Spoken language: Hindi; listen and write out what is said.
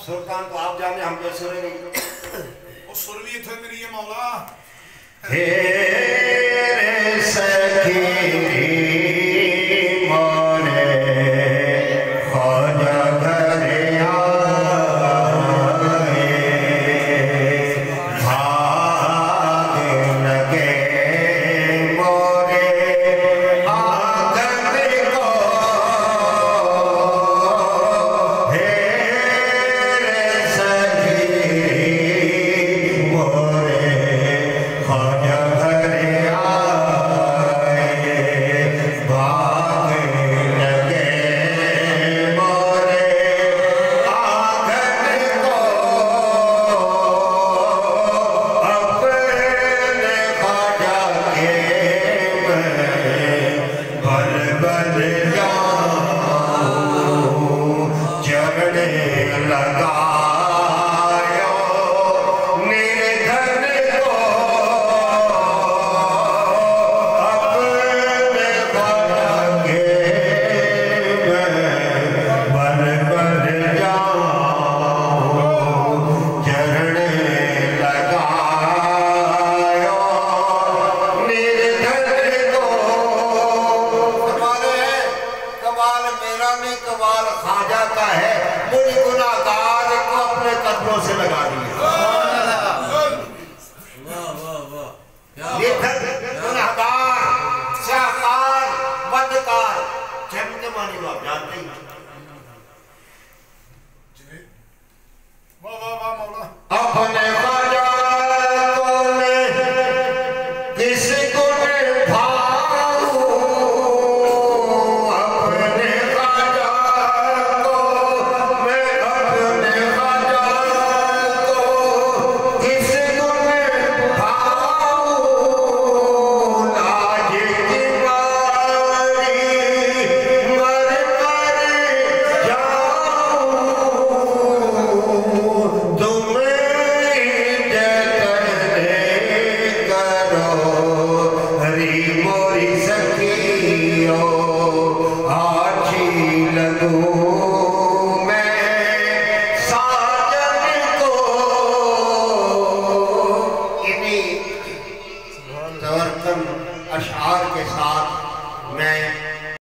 सुल्तान को आप जाने, हम क्या सुने नहीं। वो सुर भी इतने मेरी है मौला। हे रे सखी मोरे ख्वाजा घरे आए, भाग लगे मोरे आंगन को। हे रे सखी मोरे ख्वाजा घरे आए, भाग लगे मोरे आंगन को। अपने ख्वाजा के मैं भर भर जाऊं, चढ़ने लगायो निर्धन को। अपने ख्वाजा के मैं भर भर जाऊं, चढ़ने लगायो निर्धन को। कमाल है, कमाल मेरा नहीं, कमाल ख्वाजा का है। मुझ गुनाहगार को अपने कदमों से लगा दिया।